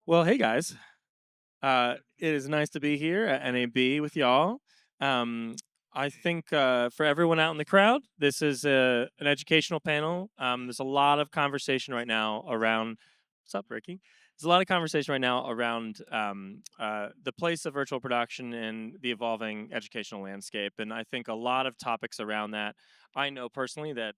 Well, hey guys. It is nice to be here at NAB with y'all. Um, I think for everyone out in the crowd, this is an educational panel. There's a lot of conversation right now around. What's up, Ricky? There's a lot of conversation right now around the place of virtual production and the evolving educational landscape. And I think a lot of topics around that. I know personally that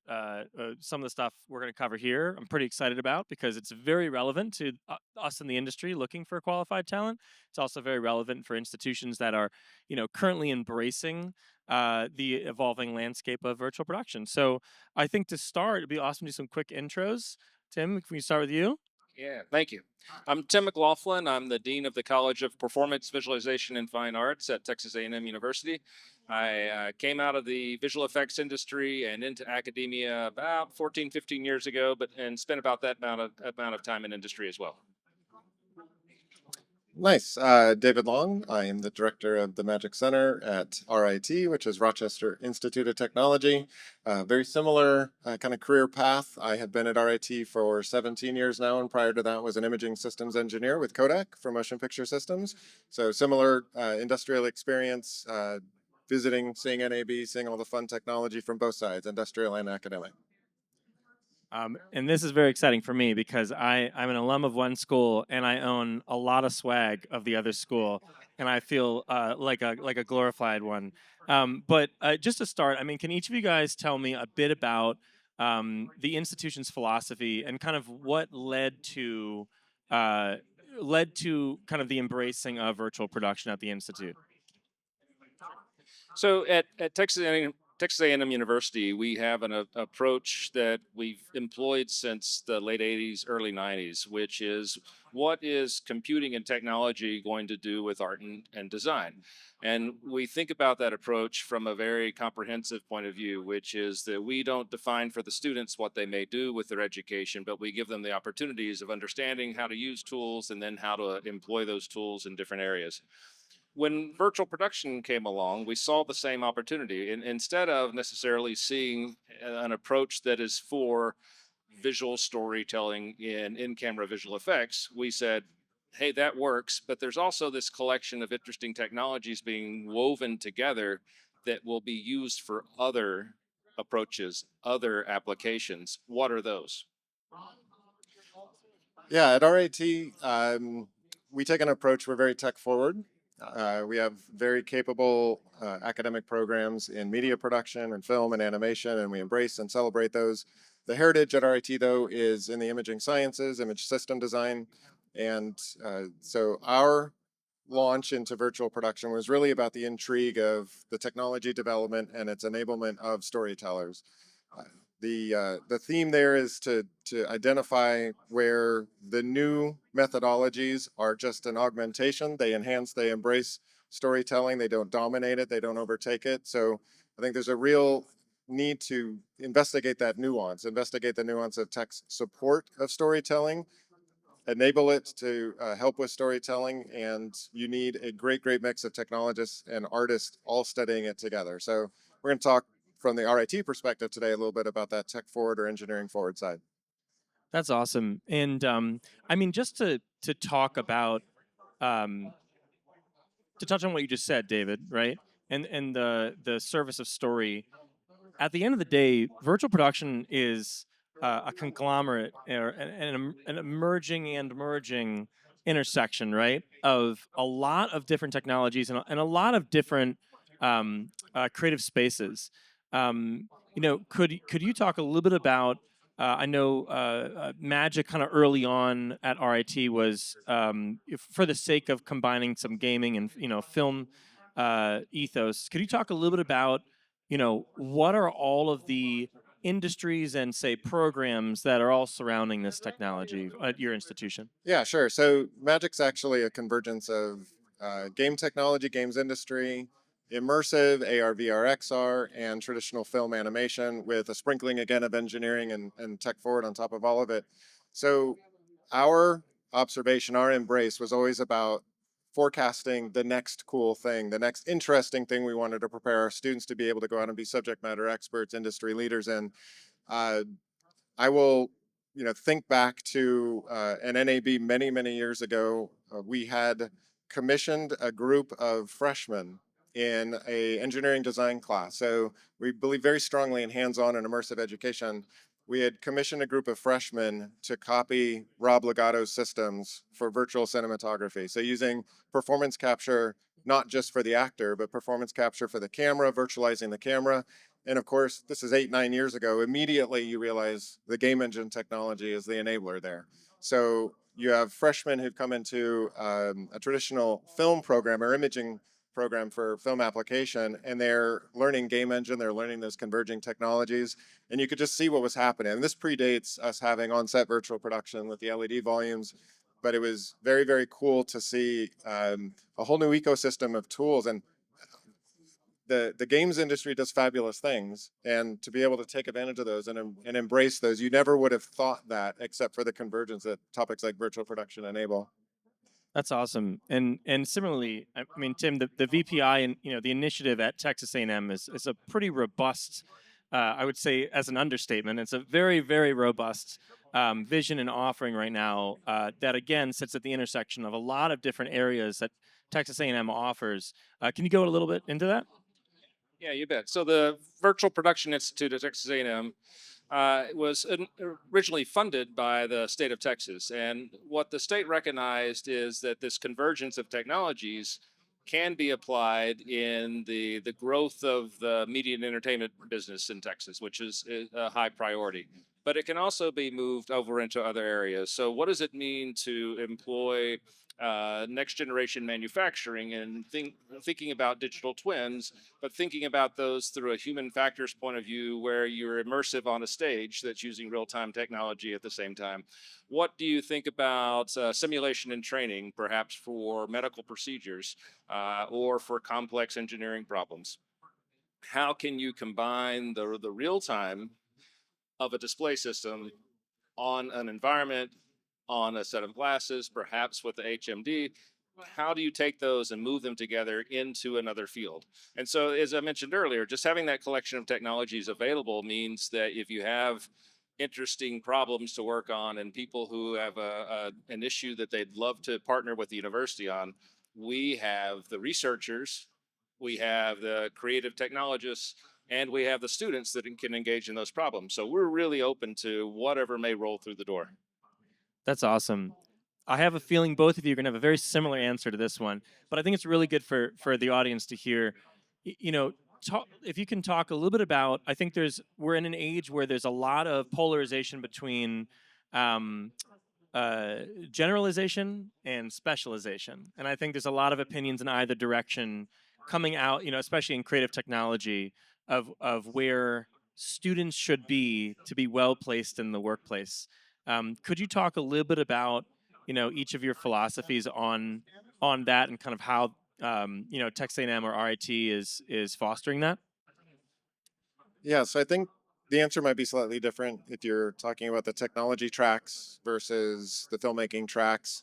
some of the stuff we're going to cover here, I'm pretty excited about because it's very relevant to us in the industry looking for qualified talent. It's also very relevant for institutions that are, currently embracing the evolving landscape of virtual production. So I think to start, it'd be awesome to do some quick intros. Tim, can we start with you? Yeah, thank you. I'm Tim McLaughlin. I'm the Dean of the College of Performance, Visualization, and Fine Arts at Texas A&M University. I came out of the visual effects industry and into academia about 14, 15 years ago, and spent about that amount of time in industry as well. Nice. David Long. I am the director of the Magic Center at RIT, which is Rochester Institute of Technology. Very similar kind of career path. I have been at RIT for 17 years now, and prior to that was an imaging systems engineer with Kodak for motion picture systems. So similar industrial experience, visiting, seeing NAB, seeing all the fun technology from both sides, industrial and academic. And this is very exciting for me because I'm an alum of one school and I own a lot of swag of the other school, and I feel like a glorified one. But just to start, I mean, can each of you guys tell me a bit about the institution's philosophy and kind of what uh, led to kind of the embracing of virtual production at the institute? So at Texas A&M University, we have an approach that we've employed since the late 80s, early 90s, which is what is computing and technology going to do with art and design? And we think about that approach from a very comprehensive point of view, which is that we don't define for the students what they may do with their education, but we give them the opportunities of understanding how to use tools and then how to employ those tools in different areas. When virtual production came along, we saw the same opportunity. And instead of necessarily seeing an approach that is for visual storytelling in camera visual effects, we said, hey, that works. But there's also this collection of interesting technologies being woven together that will be used for other approaches, other applications. What are those? Yeah, at RIT, we take an approach, we're very tech forward. We have very capable academic programs in media production and film and animation, and we embrace and celebrate those. The heritage at RIT, though, is in the imaging sciences, image system design. And so our launch into virtual production was really about the intrigue of the technology development and its enablement of storytellers. Uh, the theme there is to identify where the new methodologies are just an augmentation. They enhance, they embrace storytelling. They don't dominate it. They don't overtake it. So I think there's a real need to investigate that nuance, investigate the nuance of tech support of storytelling, enable it to help with storytelling, and you need a great mix of technologists and artists all studying it together. So we're going to talk from the RIT perspective today a little bit about that tech forward or engineering forward side. That's awesome. And I mean, just to talk about um, to touch on what you just said, David, right? And the service of story. At the end of the day, virtual production is a conglomerate or an emerging and merging intersection, right? Of a lot of different technologies and a lot of different creative spaces. Could you talk a little bit about? I know Magic kind of early on at RIT was for the sake of combining some gaming and film ethos. Could you talk a little bit about what are all of the industries and say programs that are all surrounding this technology at your institution? Yeah, sure. So Magic's actually a convergence of game technology, games industry, immersive, AR, VR, XR, and traditional film animation with a sprinkling again of engineering and tech forward on top of all of it. So our observation, our embrace was always about forecasting the next cool thing, the next interesting thing we wanted to prepare our students to be able to go out and be subject matter experts, industry leaders in. Uh, I will think back to an NAB many, many years ago. We had commissioned a group of freshmen in a engineering design class. So we believe very strongly in hands-on and immersive education. We had commissioned a group of freshmen to copy Rob Legato's systems for virtual cinematography. So using performance capture, not just for the actor, but performance capture for the camera, virtualizing the camera. And of course, this is 8, 9 years ago. Immediately you realize the game engine technology is the enabler there. So you have freshmen who've come into a traditional film program or imaging program for film application, and they're learning game engine, they're learning those converging technologies, and you could just see what was happening. And this predates us having on-set virtual production with the LED volumes, but it was very, very cool to see a whole new ecosystem of tools. And the games industry does fabulous things, and to be able to take advantage of those and embrace those, you never would have thought that except for the convergence that topics like virtual production enable. That's awesome. And similarly, I mean, Tim, the VPI and the initiative at Texas A&M is a pretty robust. I would say, as an understatement, it's a very, very robust vision and offering right now that again sits at the intersection of a lot of different areas that Texas A&M offers. Can you go a little bit into that? Yeah, you bet. So the Virtual Production Institute at Texas A&M was originally funded by the state of Texas. And what the state recognized is that this convergence of technologies can be applied in the growth of the media and entertainment business in Texas, which is a high priority. But it can also be moved over into other areas. So, what does it mean to employ next generation manufacturing and thinking about digital twins, but thinking about those through a human factors point of view where you're immersive on a stage that's using real time technology at the same time? What do you think about simulation and training, perhaps for medical procedures or for complex engineering problems? How can you combine the real time of a display system on an environment, on a set of glasses, perhaps with the HMD? How do you take those and move them together into another field? And so, as I mentioned earlier, just having that collection of technologies available means that if you have interesting problems to work on and people who have an issue that they'd love to partner with the university on, we have the researchers, we have the creative technologists, and we have the students that can engage in those problems. So we're really open to whatever may roll through the door. That's awesome. I have a feeling both of you are going to have a very similar answer to this one, but I think it's really good for the audience to hear. If you can talk a little bit about. I think we're in an age where there's a lot of polarization between um, generalization and specialization, and I think there's a lot of opinions in either direction coming out. Especially in creative technology, of where students should be to be well placed in the workplace. Could you talk a little bit about each of your philosophies on that and kind of how Texas A&M or RIT is fostering that? Yeah, so I think the answer might be slightly different if you're talking about the technology tracks versus the filmmaking tracks.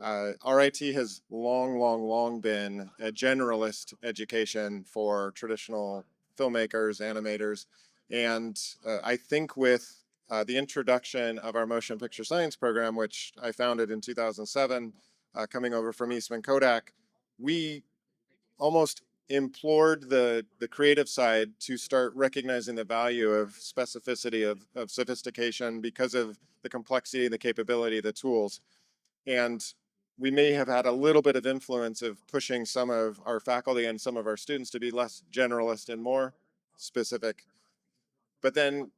RIT has long, long, long been a generalist education for traditional filmmakers, animators. And I think with the introduction of our motion picture science program, which I founded in 2007, coming over from Eastman Kodak, we almost implored the creative side to start recognizing the value of specificity, of sophistication, because of the complexity and the capability of the tools. And we may have had a little bit of influence of pushing some of our faculty and some of our students to be less generalist and more specific. But then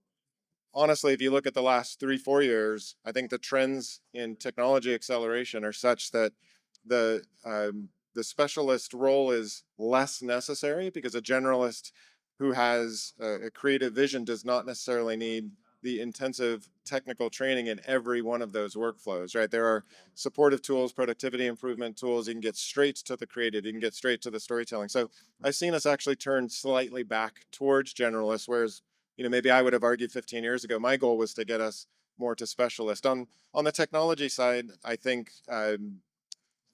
honestly, if you look at the last 3, 4 years, I think the trends in technology acceleration are such that the specialist role is less necessary, because a generalist who has a creative vision does not necessarily need the intensive technical training in every one of those workflows, right? There are supportive tools, productivity improvement tools. You can get straight to the creative, you can get straight to the storytelling. So I've seen us actually turn slightly back towards generalists, whereas maybe I would have argued 15 years ago, my goal was to get us more to specialist. On the technology side, I think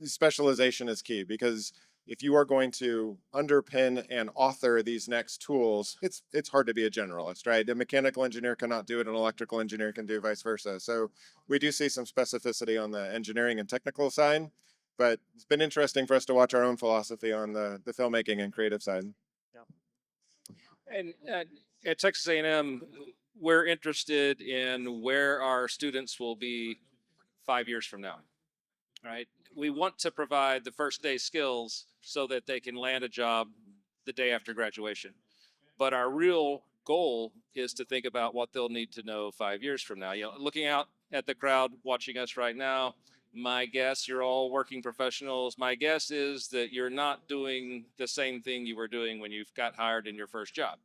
specialization is key, because if you are going to underpin and author these next tools, it's hard to be a generalist, right? A mechanical engineer cannot do it, an electrical engineer can do vice versa. So we do see some specificity on the engineering and technical side, but it's been interesting for us to watch our own philosophy on the filmmaking and creative side. And at Texas A&M, we're interested in where our students will be 5 years from now, right? We want to provide the first day skills so that they can land a job the day after graduation. But our real goal is to think about what they'll need to know 5 years from now. You know, looking out at the crowd watching us right now, my guess, you're all working professionals. My guess is that you're not doing the same thing you were doing when you got hired in your first job,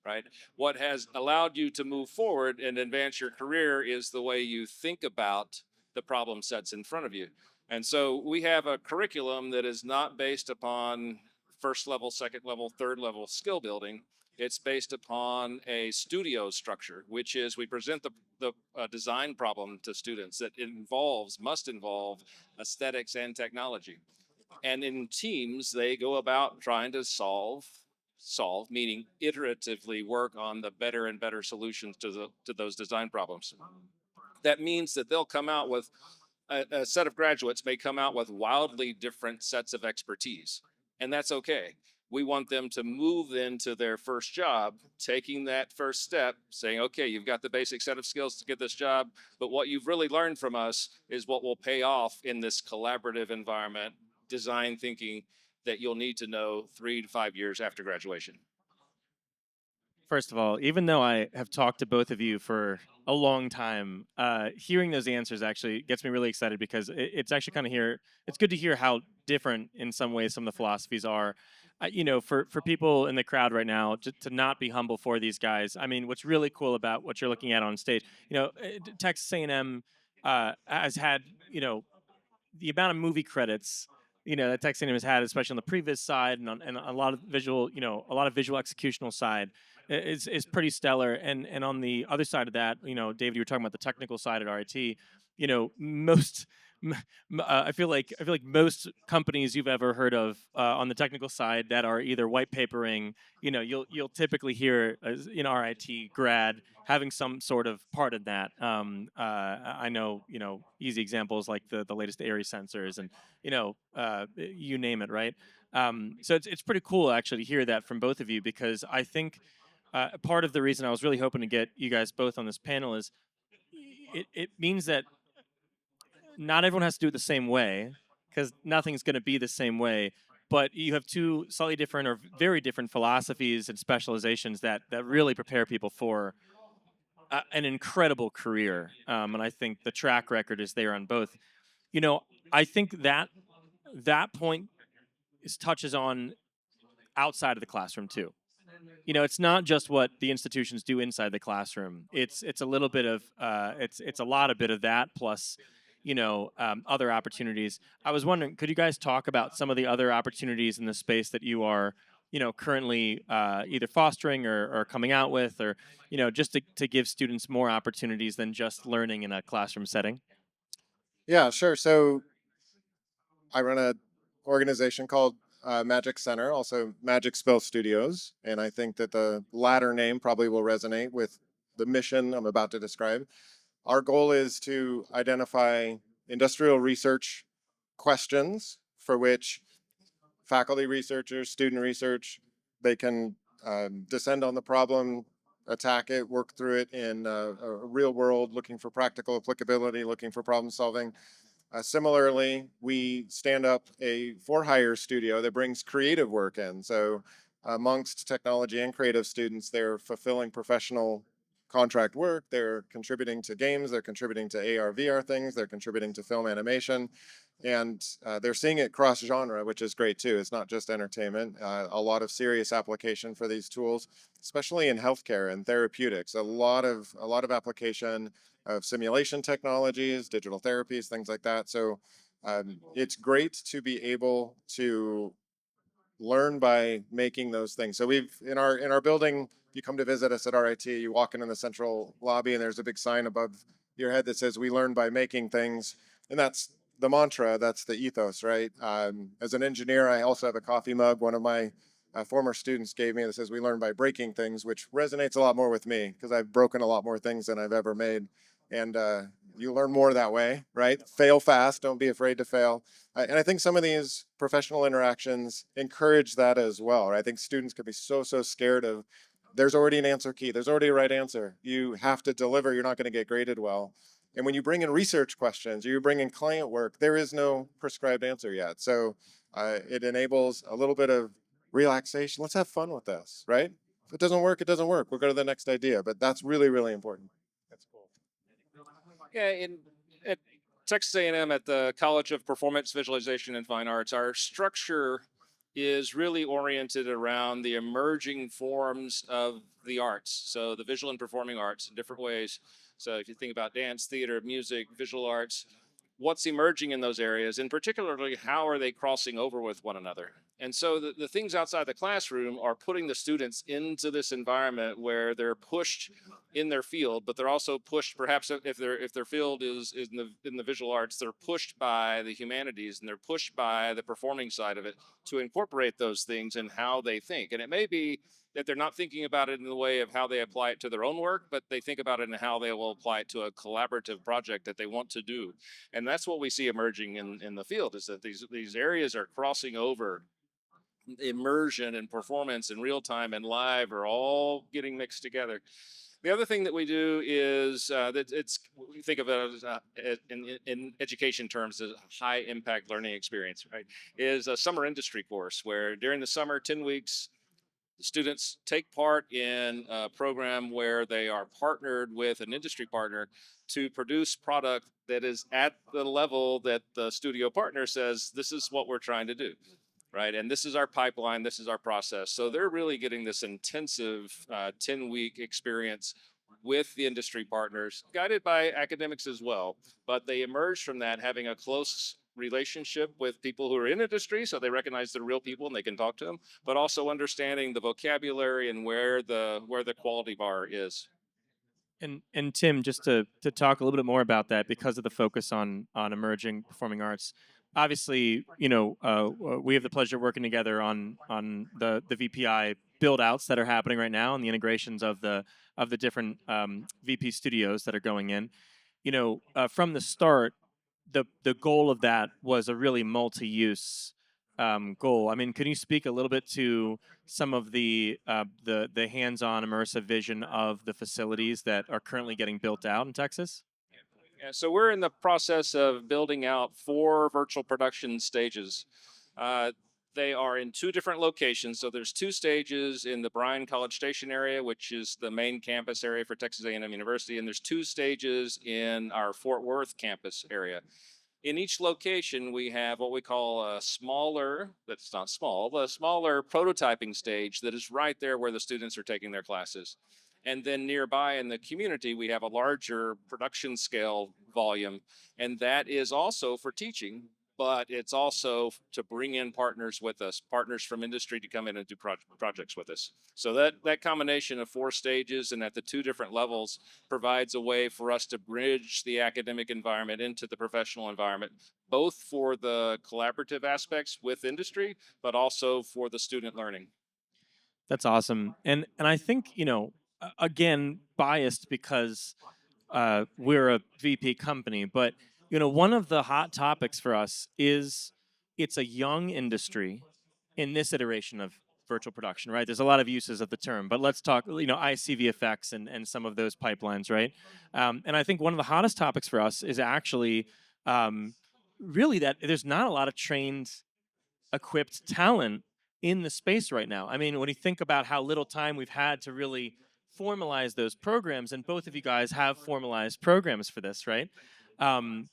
right? What has allowed you to move forward and advance your career is the way you think about the problem sets in front of you. And so we have a curriculum that is not based upon first level, second level, third level skill building. It's based upon a studio structure, which is we present the design problem to students that must involve aesthetics and technology. And in teams, they go about trying to solve, meaning iteratively work on the better and better solutions to those design problems. That means that they'll come out with a set of graduates may come out with wildly different sets of expertise, and that's okay. We want them to move into their first job, taking that first step, saying, okay, you've got the basic set of skills to get this job, but what you've really learned from us is what will pay off in this collaborative environment, design thinking that you'll need to know 3 to 5 years after graduation. First of all, even though I have talked to both of you for a long time, hearing those answers actually gets me really excited because it's actually kind of here. It's good to hear how different, in some ways, some of the philosophies are. For people in the crowd right now to not be humble for these guys. I mean, what's really cool about what you're looking at on stage, Texas A&M has had, the amount of movie credits that Texas A&M has had, especially on the previs side and a lot of visual, a lot of visual executional side, is pretty stellar. And on the other side of that, David, you were talking about the technical side at RIT. Most I feel like most companies you've ever heard of on the technical side that are either white papering, you'll typically hear an RIT grad having some sort of part in that. I know, easy examples like the latest Airy sensors and, you name it, right? So it's pretty cool actually to hear that from both of you because I think part of the reason I was really hoping to get you guys both on this panel is it means that not everyone has to do it the same way because nothing's going to be the same way. But you have two slightly different or very different philosophies and specializations that really prepare people for an incredible career. And I think the track record is there on both. I think that point touches on outside of the classroom too. It's not just what the institutions do inside the classroom. It's a little bit of it's a lot of bit of that plus other opportunities. I was wondering, could you guys talk about some of the other opportunities in the space that you are currently either fostering or coming out with, or just to give students more opportunities than just learning in a classroom setting? Yeah, sure. So I run a organization called Magic Center, also Magic Spell Studios, and I think that the latter name probably will resonate with the mission I'm about to describe. Our goal is to identify industrial research questions for which faculty researchers, student research, they can descend on the problem, attack it, work through it in a real world, looking for practical applicability, looking for problem solving. Similarly, we stand up a for-hire studio that brings creative work in. So amongst technology and creative students, they're fulfilling professional contract work, they're contributing to games, they're contributing to AR, VR things, they're contributing to film animation, and they're seeing it cross-genre, which is great too. It's not just entertainment. A lot of serious application for these tools, especially in healthcare and therapeutics. A lot of application of simulation technologies, digital therapies, things like that. So it's great to be able to learn by making those things. So we've in our building, if you come to visit us at RIT, you walk in the central lobby and there's a big sign above your head that says we learn by making things. And that's the mantra, that's the ethos, right? As an engineer, I also have a coffee mug. One of my former students gave me that says, "We learn by breaking things," which resonates a lot more with me because I've broken a lot more things than I've ever made. And you learn more that way, right? Fail fast. Don't be afraid to fail. And I think some of these professional interactions encourage that as well, right? I think students could be so scared of, there's already an answer key. There's already a right answer. You have to deliver. You're not going to get graded well. And when you bring in research questions or you bring in client work, there is no prescribed answer yet. So it enables a little bit of relaxation. Let's have fun with this, right? If it doesn't work, it doesn't work. We'll go to the next idea. But that's really important. That's cool. Yeah, at Texas A&M at the College of Performance, Visualization, and Fine Arts, our structure is really oriented around the emerging forms of the arts. So the visual and performing arts in different ways. So if you think about dance, theater, music, visual arts, what's emerging in those areas, and particularly how are they crossing over with one another? And so the things outside the classroom are putting the students into this environment where they're pushed in their field, but they're also pushed, perhaps if their field is in the visual arts, they're pushed by the humanities and they're pushed by the performing side of it to incorporate those things in how they think. And it may be that they're not thinking about it in the way of how they apply it to their own work, but they think about it in how they will apply it to a collaborative project that they want to do. And that's what we see emerging in the field, is that these areas are crossing over. Immersion and performance and real time and live are all getting mixed together. The other thing that we do is that we think of it as in education terms as a high impact learning experience, right? Is a summer industry course where during the summer, 10 weeks, the students take part in a program where they are partnered with an industry partner to produce product that is at the level that the studio partner says, this is what we're trying to do, right? And this is our pipeline, this is our process. So they're really getting this intensive 10-week experience with the industry partners, guided by academics as well. But they emerge from that having a close relationship with people who are in industry, so they recognize they're real people and they can talk to them, but also understanding the vocabulary and where the quality bar is. And Tim, just to talk a little bit more about that, because of the focus on emerging performing arts. Obviously, we have the pleasure of working together on the VPI build outs that are happening right now and the integrations of the different VP studios that are going in. From the start, the goal of that was a really multi-use goal. I mean, can you speak a little bit to some of the hands-on immersive vision of the facilities that are currently getting built out in Texas? Yeah, so we're in the process of building out 4 virtual production stages. Uh, they are in 2 different locations. So there's 2 stages in the Bryan College Station area, which is the main campus area for Texas A&M University, and there's 2 stages in our Fort Worth campus area. In each location, we have what we call a smaller, that's not small, but a smaller prototyping stage that is right there where the students are taking their classes. And then nearby in the community, we have a larger production scale volume. And that is also for teaching, but it's also to bring in partners with us, partners from industry to come in and do projects with us. So that combination of 4 stages and at the 2 different levels provides a way for us to bridge the academic environment into the professional environment, both for the collaborative aspects with industry, but also for the student learning. That's awesome. And I think, again, biased because we're a VP company, but one of the hot topics for us is it's a young industry in this iteration of virtual production, right? There's a lot of uses of the term, but let's talk, ICV effects and some of those pipelines, right? And I think one of the hottest topics for us is actually um, really that there's not a lot of trained, equipped talent in the space right now. I mean, when you think about how little time we've had to really formalize those programs, and both of you guys have formalized programs for this, right? Um,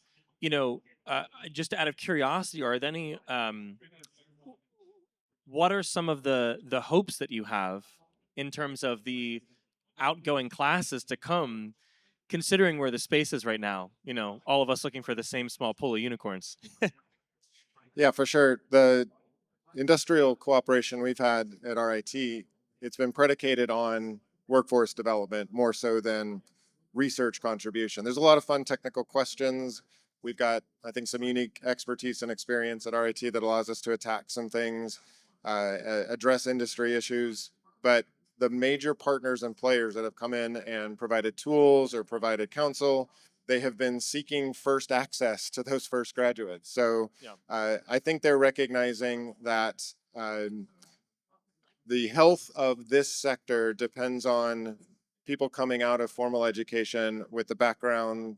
just out of curiosity, are there any? What are some of the hopes that you have in terms of the outgoing classes to come? Considering where the space is right now, all of us looking for the same small pool of unicorns. Yeah, for sure. The industrial cooperation we've had at RIT, it's been predicated on workforce development more so than research contribution. There's a lot of fun technical questions. We've got, I think, some unique expertise and experience at RIT that allows us to attack some things, address industry issues. But the major partners and players that have come in and provided tools or provided counsel, they have been seeking first access to those first graduates. So I think they're recognizing that the health of this sector depends on people coming out of formal education with the background.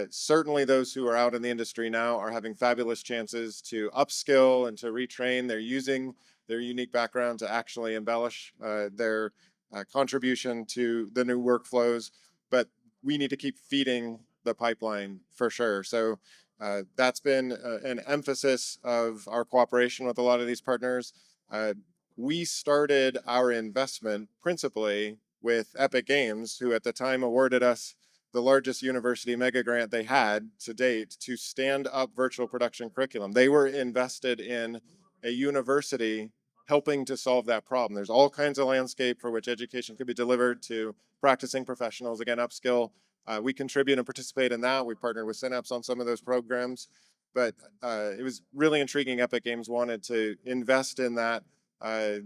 Certainly those who are out in the industry now are having fabulous chances to upskill and to retrain. They're using their unique background to actually embellish their contribution to the new workflows. But we need to keep feeding the pipeline for sure. So that's been an emphasis of our cooperation with a lot of these partners. We started our investment principally with Epic Games, who at the time awarded us the largest university mega grant they had to date to stand up virtual production curriculum. They were invested in a university helping to solve that problem. There's all kinds of landscape for which education could be delivered to practicing professionals, again, upskill. We contribute and participate in that. We partnered with Synapse on some of those programs, but it was really intriguing. Epic Games wanted to invest in that to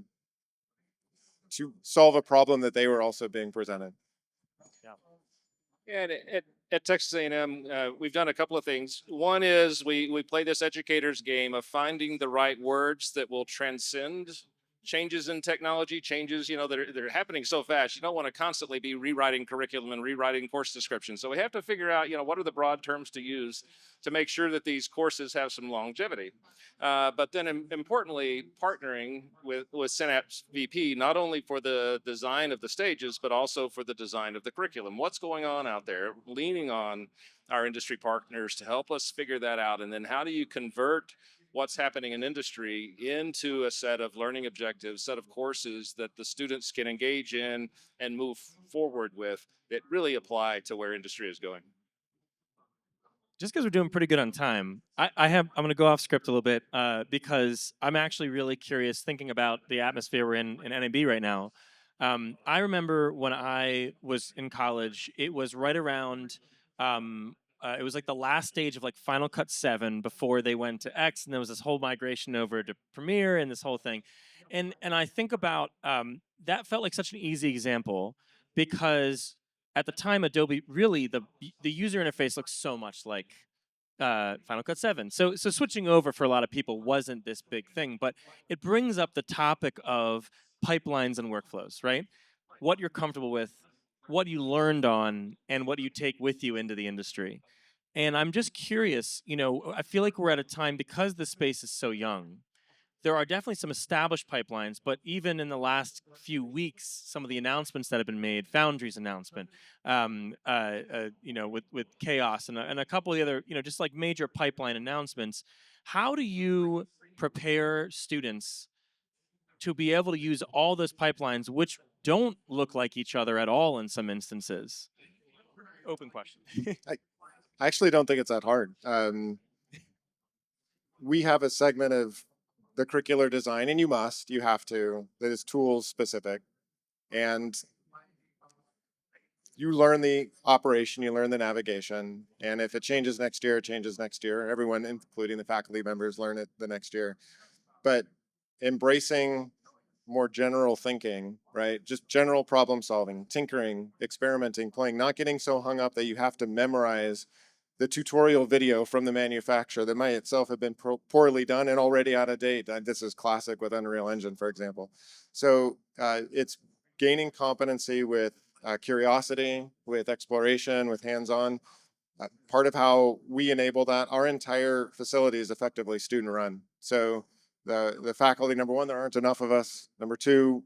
solve a problem that they were also being presented. Yeah, and at Texas A&M, we've done a couple of things. One is we play this educator's game of finding the right words that will transcend changes in technology, changes, they're happening so fast. You don't want to constantly be rewriting curriculum and rewriting course descriptions. So we have to figure out, what are the broad terms to use to make sure that these courses have some longevity. But then importantly, partnering with Synapse VP, not only for the design of the stages, but also for the design of the curriculum. What's going on out there? Leaning on our industry partners to help us figure that out. And then how do you convert what's happening in industry into a set of learning objectives, set of courses that the students can engage in and move forward with that really apply to where industry is going? Just because we're doing pretty good on time, I'm going to go off script a little bit because I'm actually really curious thinking about the atmosphere we're in NAB right now. I remember when I was in college, it was right around, it was like the last stage of like Final Cut 7 before they went to X, and there was this whole migration over to Premiere and this whole thing. And I think about that felt like such an easy example because at the time, Adobe really the user interface looks so much like Final Cut 7. So switching over for a lot of people wasn't this big thing, but it brings up the topic of pipelines and workflows, right? What you're comfortable with, what you learned on, and what you take with you into the industry. And I'm just curious, I feel like we're at a time because the space is so young there are definitely some established pipelines, but even in the last few weeks, some of the announcements that have been made, Foundry's announcement, with Chaos and a couple of the other, just like major pipeline announcements. How do you prepare students to be able to use all those pipelines, which don't look like each other at all in some instances? Open question. I actually don't think it's that hard. We have a segment of the curricular design, and you have to, that is tools specific. And you learn the operation, you learn the navigation. And if it changes next year, it changes next year. Everyone, including the faculty members, learn it the next year. But embracing more general thinking, right? Just general problem solving, tinkering, experimenting, playing, not getting so hung up that you have to memorize the tutorial video from the manufacturer that might itself have been poorly done and already out of date. This is classic with Unreal Engine, for example. So it's gaining competency with curiosity, with exploration, with hands-on. Part of how we enable that, our entire facility is effectively student run. So the faculty, number one, there aren't enough of us. Number two,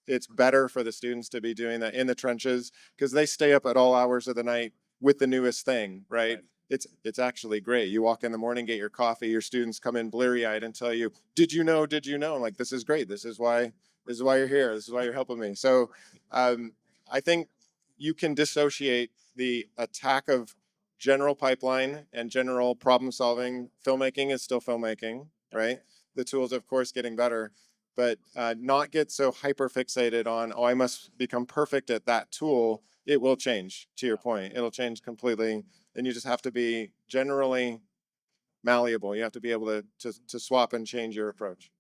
it's better for the students to be doing that in the trenches because they stay up at all hours of the night with the newest thing, right? It's actually great. You walk in the morning, get your coffee, your students come in bleary-eyed and tell you, did you know? I'm like, this is great. This is why you're here. This is why you're helping me. So I think you can dissociate the attack of general pipeline and general problem solving. Filmmaking is still filmmaking, right? The tools, of course, getting better, but not get so hyper fixated on, oh, I must become perfect at that tool. It will change, to your point. It'll change completely. then you just have to be generally malleable. You have to be able to swap and change your approach.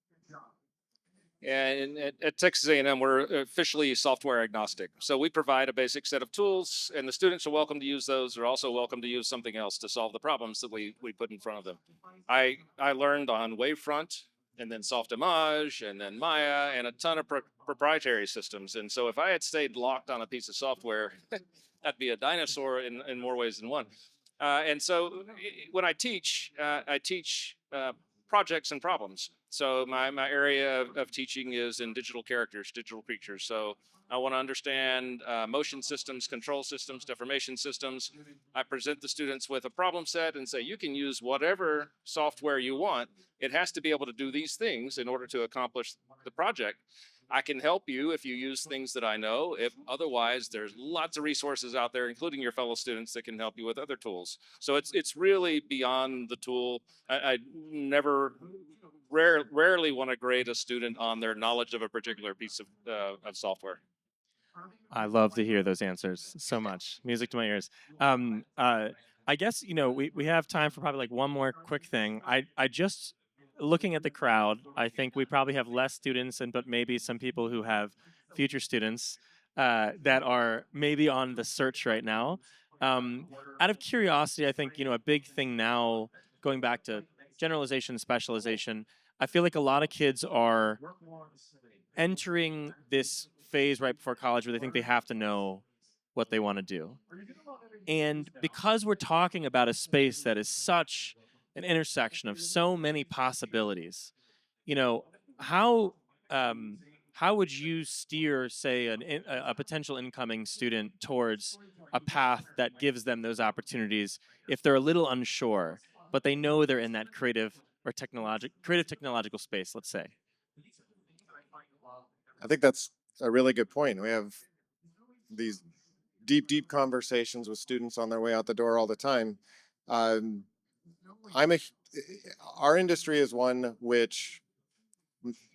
And at Texas A&M, we're officially software agnostic. So we provide a basic set of tools, and the students are welcome to use those. They're also welcome to use something else to solve the problems that we put in front of them. I learned on Wavefront, and then Softimage, and then Maya, and a ton of proprietary systems. And so if I had stayed locked on a piece of software, I'd be a dinosaur in more ways than one. And so when I teach projects and problems. So my area of teaching is in digital characters, digital creatures. So I want to understand motion systems, control systems, deformation systems. I present the students with a problem set and say, you can use whatever software you want. It has to be able to do these things in order to accomplish the project. I can help you if you use things that I know. If otherwise, there's lots of resources out there, including your fellow students, that can help you with other tools. So it's really beyond the tool. I never, rarely want to grade a student on their knowledge of a particular piece of software. I love to hear those answers so much. Music to my ears. I guess we have time for probably like one more quick thing. I just looking at the crowd. I think we probably have less students, and but maybe some people who have future students that are maybe on the search right now. Um, Out of curiosity, I think a big thing now, going back to generalization, specialization. I feel like a lot of kids are entering this phase right before college where they think they have to know what they want to do. And because we're talking about a space that is such an intersection of so many possibilities, you know, how um, how would you steer, say, a potential incoming student towards a path that gives them those opportunities if they're a little unsure, but they know they're in that creative technological space, let's say? I think that's a really good point. We have these deep conversations with students on their way out the door all the time. Um, I'm a Our industry is one which,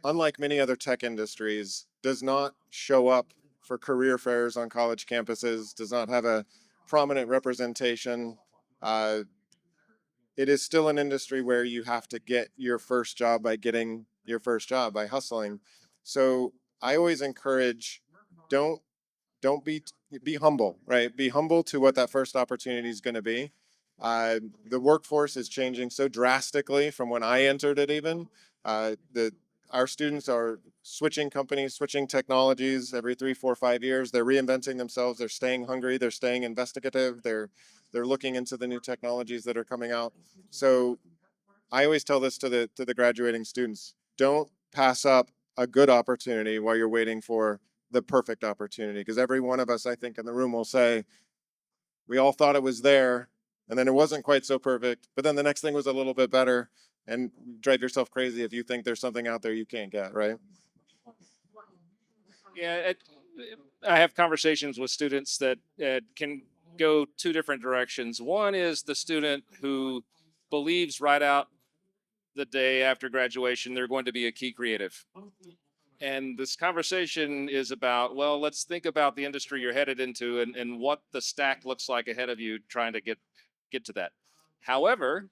unlike many other tech industries, does not show up for career fairs on college campuses, does not have a prominent representation. Uh, it is still an industry where you have to get your first job by getting your first job by hustling. So I always encourage, don't don't be humble, right? Be humble to what that first opportunity is going to be. The workforce is changing so drastically from when I entered it. Even the our students are switching companies, switching technologies every 3, 4, 5 years. They're reinventing themselves. They're staying hungry. They're staying investigative. They're looking into the new technologies that are coming out. So I always tell this to the graduating students: don't pass up a good opportunity while you're waiting for the perfect opportunity. Because every one of us, I think, in the room will say, we all thought it was there, and then it wasn't quite so perfect, but then the next thing was a little bit better. And drive yourself crazy if you think there's something out there you can't get, right? Yeah, I have conversations with students that can go two different directions. One is the student who believes right out the day after graduation they're going to be a key creative. And this conversation is about, well, let's think about the industry you're headed into and what the stack looks like ahead of you trying to get to that. However,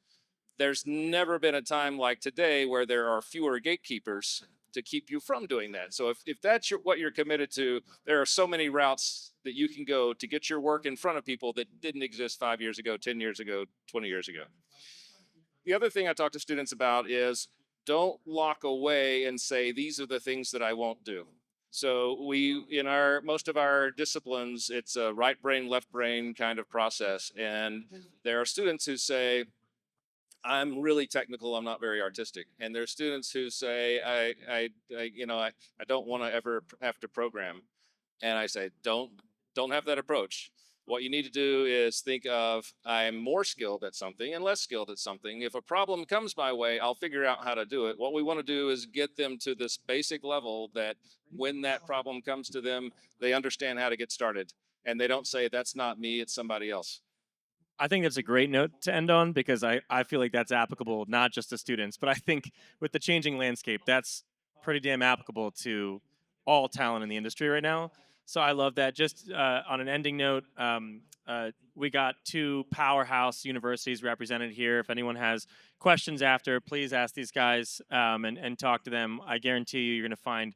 there's never been a time like today where there are fewer gatekeepers to keep you from doing that. So if that's what you're committed to, there are so many routes that you can go to get your work in front of people that didn't exist 5 years ago, 10 years ago, 20 years ago. The other thing I talk to students about is don't lock away and say, these are the things that I won't do. So we, in our, most of our disciplines, it's a right brain, left brain kind of process. And there are students who say, I'm really technical. I'm not very artistic. And there's students who say, I don't want to ever have to program. And I say, don't have that approach. What you need to do is think of, I'm more skilled at something and less skilled at something. If a problem comes my way, I'll figure out how to do it. What we want to do is get them to this basic level that when that problem comes to them, they understand how to get started. And they don't say, that's not me, it's somebody else. I think that's a great note to end on because I feel like that's applicable not just to students, but I think with the changing landscape, that's pretty damn applicable to all talent in the industry right now. So I love that. Just on an ending note, we got two powerhouse universities represented here. If anyone has questions after, please ask these guys and talk to them. I guarantee you, you're going to find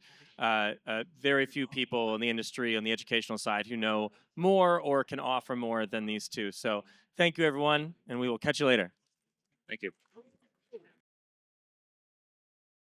very few people in the industry on the educational side who know more or can offer more than these two. So thank you, everyone, and we will catch you later. Thank you.